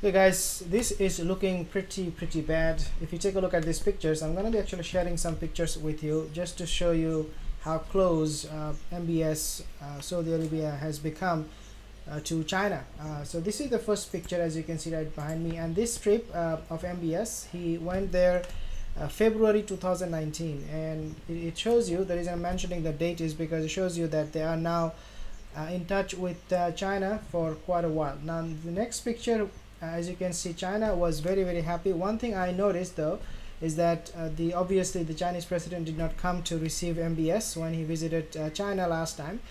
Hey guys, this is looking pretty bad. If you take a look at these pictures, I'm gonna be actually sharing some pictures with you just to show you how close MBS Saudi Arabia has become to China. So this is the first picture, as you can see right behind me, and this trip of MBS, he went there February 2019, and it shows you, the reason I'm mentioning the date is because it shows you that they are now in touch with China for quite a while. Now the next picture, as you can see, China was very happy. One thing I noticed though is that the obviously the Chinese president did not come to receive MBS when he visited China last time.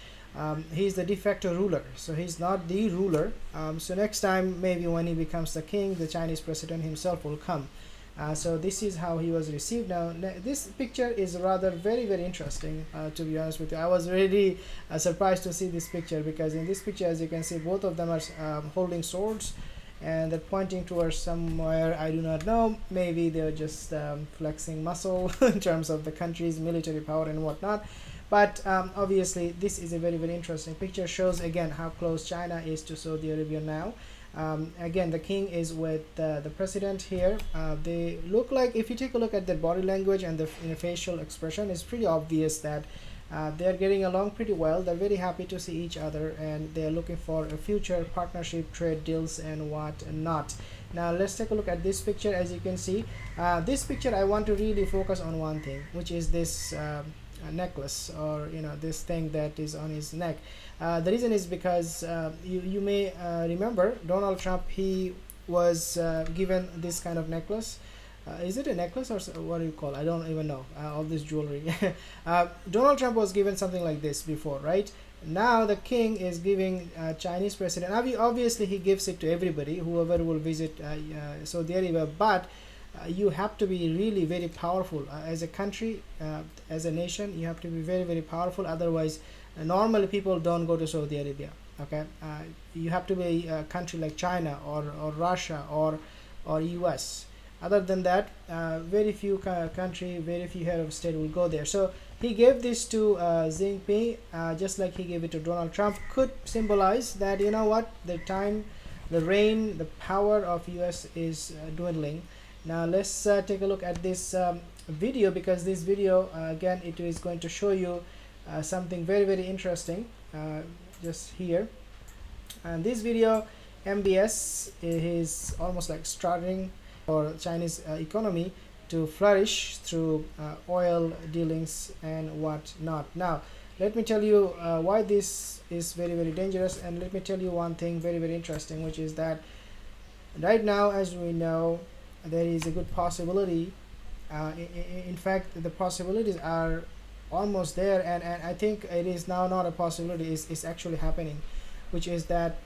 He's the de facto ruler, so he's not the ruler. So next time, maybe when he becomes the king, the Chinese president himself will come. So this is how he was received. Now this picture is rather very interesting, to be honest with you. I was really surprised to see this picture, because in this picture, as you can see, both of them are holding swords, and they're pointing towards somewhere. I do not know, maybe they're just flexing muscle in terms of the country's military power and whatnot. But obviously this is a very interesting picture. Shows again how close China is to Saudi Arabia now. Again, the king is with the president here. They look like, if you take a look at their body language and the facial expression, it's pretty obvious that they're getting along pretty well. They're very happy to see each other, and they're looking for a future partnership, trade deals, and what not. Now let's take a look at this picture. As you can see, this picture, I want to really focus on one thing, which is this necklace, or this thing that is on his neck. The reason is because you may remember Donald Trump. He was given this kind of necklace. Is it a necklace, or what do you call it? I don't even know, all this jewelry. Donald Trump was given something like this before, right? Now the king is giving Chinese president. Obviously he gives it to everybody, whoever will visit Saudi Arabia, but you have to be really very powerful as a country, as a nation. You have to be very powerful, otherwise normally people don't go to Saudi Arabia. Okay, you have to be a country like China or Russia or US. Other than that, very few country, very few head of state will go there. So he gave this to Xi Jinping, just like he gave it to Donald Trump. Could symbolize that, you know what, the time, the reign, the power of US is dwindling. Now let's take a look at this video, because this video again, it is going to show you something very interesting just here. And this video, MBS is almost like starting for Chinese economy to flourish through oil dealings and what not. Now let me tell you why this is very dangerous, and let me tell you one thing very interesting, which is that right now, as we know, there is a good possibility, in fact the possibilities are almost there, and I think it is now not a possibility, it's actually happening, which is that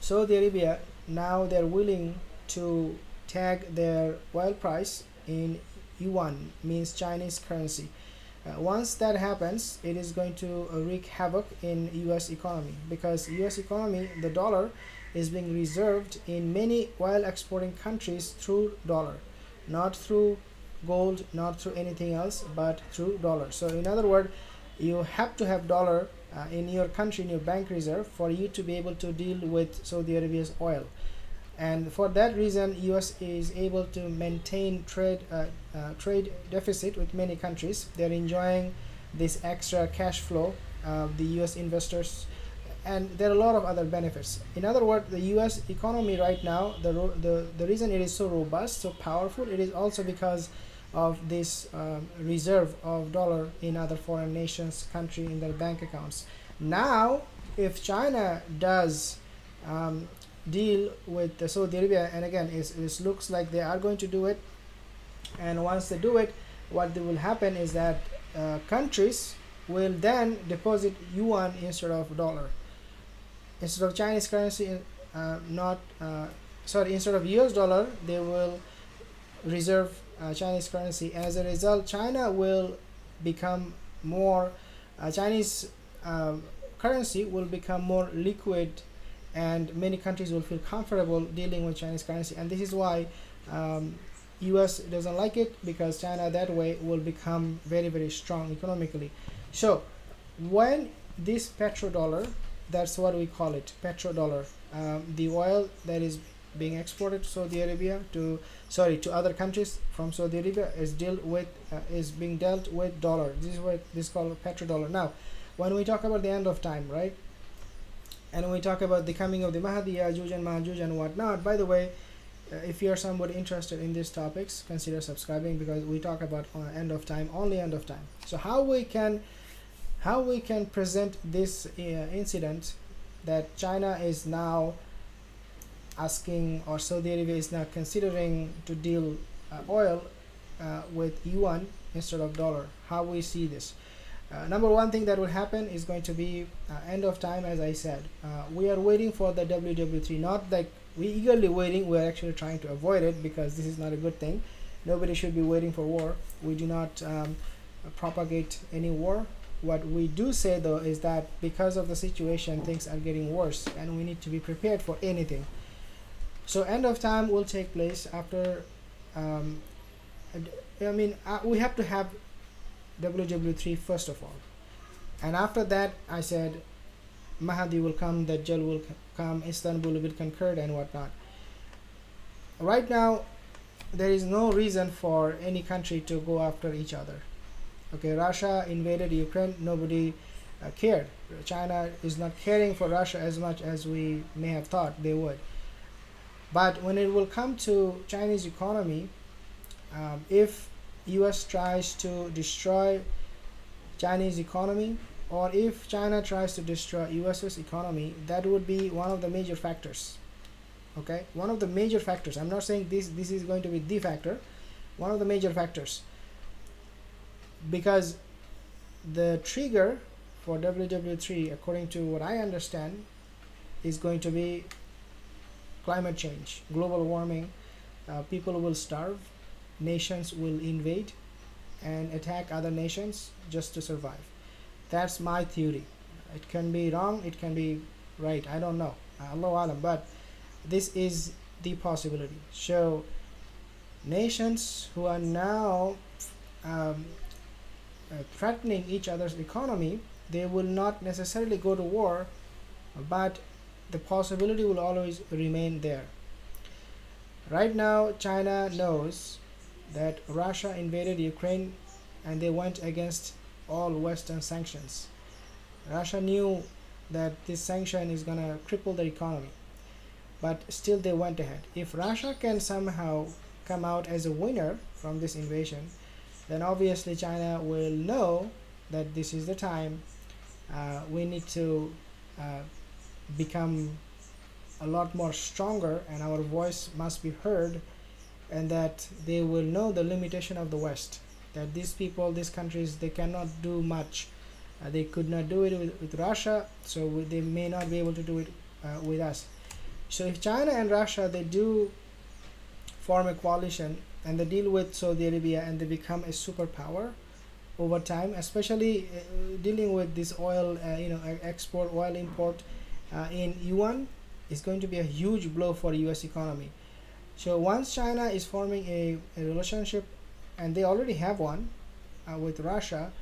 Saudi Arabia, now they're willing to tag their oil price in yuan, means Chinese currency. Once that happens, it is going to wreak havoc in US economy, because US economy, the dollar is being reserved in many oil exporting countries through dollar, not through gold, not through anything else, but through dollar. So in other words, you have to have dollar in your country, in your bank reserve, for you to be able to deal with Saudi Arabia's oil. And for that reason, US is able to maintain trade deficit with many countries. They're enjoying this extra cash flow, the US investors, and there are a lot of other benefits. In other words, the US economy right now, the reason it is so robust, so powerful, it is also because of this reserve of dollar in other foreign nations, country, in their bank accounts. Now if China does deal with the Saudi Arabia, and again it looks like they are going to do it, and once they do it, what will happen is that countries will then deposit yuan instead of dollar, instead of Chinese currency, instead of US dollar, they will reserve Chinese currency. As a result, China will become more Chinese currency will become more liquid, and many countries will feel comfortable dealing with Chinese currency. And this is why US doesn't like it, because China that way will become very strong economically. So when this petrodollar, that's what we call it, petrodollar, the oil that is being exported to Saudi Arabia to other countries from Saudi Arabia is being dealt with dollar. This is what this is called petrodollar. Now, when we talk about the end of time, right, and when we talk about the coming of the Mahdi, Yajuj and Majuj and whatnot, by the way, if you are somebody interested in these topics, consider subscribing, because we talk about end of time, only end of time. So how we can present this incident, that China is now asking, or Saudi Arabia is now considering to deal oil with yuan instead of dollar. How we see this? Number one thing that will happen is going to be end of time. As I said, we are waiting for the WW3, not like we eagerly waiting. We are actually trying to avoid it, because this is not a good thing. Nobody should be waiting for war. We do not propagate any war. What we do say though is that because of the situation, things are getting worse and we need to be prepared for anything. So end of time will take place after we have to have WW3 first of all, and after that, I said, Mahdi will come, Dajjal will come, Istanbul will be conquered and whatnot. Right now there is no reason for any country to go after each other. Okay, Russia invaded Ukraine, nobody cared. China is not caring for Russia as much as we may have thought they would. But when it will come to Chinese economy, if US tries to destroy Chinese economy, or if China tries to destroy US's economy, that would be one of the major factors. Okay, one of the major factors. I'm not saying this is going to be the factor, one of the major factors, because the trigger for WW3, according to what I understand, is going to be climate change, global warming. People will starve, nations will invade and attack other nations just to survive. That's my theory. It can be wrong, it can be right, I don't know, Allahu Alam, but this is the possibility. So nations who are now threatening each other's economy, they will not necessarily go to war, but the possibility will always remain there. Right now China knows that Russia invaded Ukraine and they went against all Western sanctions. Russia knew that this sanction is going to cripple their economy, but still they went ahead. If Russia can somehow come out as a winner from this invasion, then obviously China will know that this is the time we need to become a lot more stronger, and our voice must be heard, and that they will know the limitation of the West, that these people, these countries, they cannot do much. They could not do it with Russia, so they may not be able to do it with us. So if China and Russia, they do form a coalition and they deal with Saudi Arabia and they become a superpower over time, especially dealing with this oil, export, oil import in yuan, is going to be a huge blow for US economy. So once China is forming a relationship, and they already have one with Russia,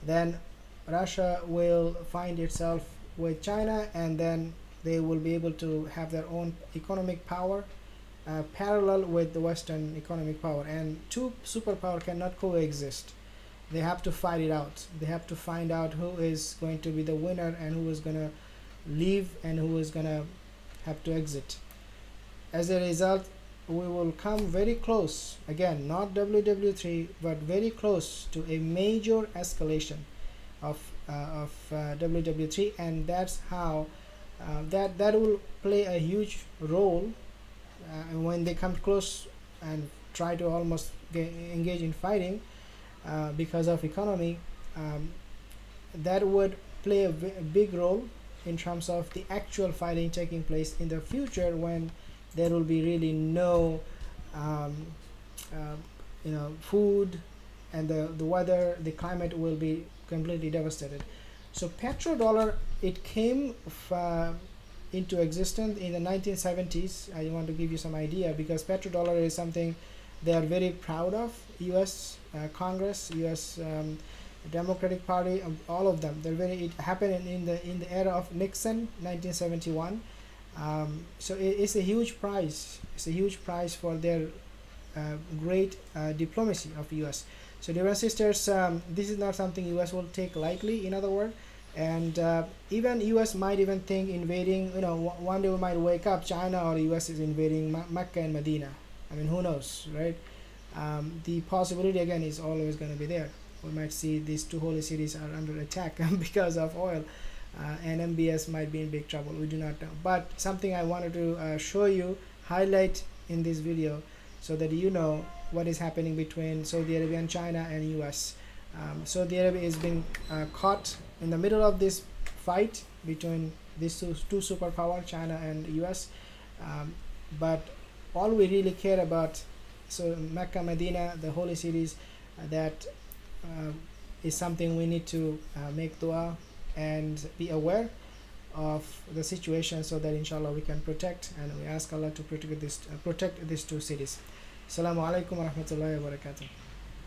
then Russia will find itself with China, and then they will be able to have their own economic power parallel with the Western economic power. And two superpower cannot coexist. They have to fight it out. They have to find out who is going to be the winner and who is going to leave and who is going to have to exit. As a result, we will come very close, again, not WW3, but very close to a major escalation of WW3, and that's how that will play a huge role when they come close and try to almost engage in fighting because of economy. That would play a big role in terms of the actual fighting taking place in the future, when there will be really no food, and the weather, the climate will be completely devastated. So petrodollar, it came into existence in the 1970s. I want to give you some idea, because petrodollar is something they are very proud of. US Congress, US Democratic Party, all of them, it happened in the era of Nixon, 1971. So it's a huge prize. It's a huge prize for their great diplomacy of US. So dear brothers and sisters, this is not something US will take lightly, in other words. And even US might even think invading, you know, one day we might wake up, China or US is invading Mecca and Medina. I mean, who knows, right? The possibility again is always going to be there. We might see these two holy cities are under attack because of oil, and MBS might be in big trouble. We do not know. But something I wanted to show you, highlight in this video, so that you know what is happening between Saudi Arabia and China and US. Saudi Arabia is being caught in the middle of this fight between these two superpowers, China and US. But all we really care about, so Mecca Medina, the holy cities, that is something we need to make dua and be aware of the situation, so that inshallah we can protect, and we ask Allah to protect these two cities. Assalamu alaikum wa rahmatullahi wa barakatuh.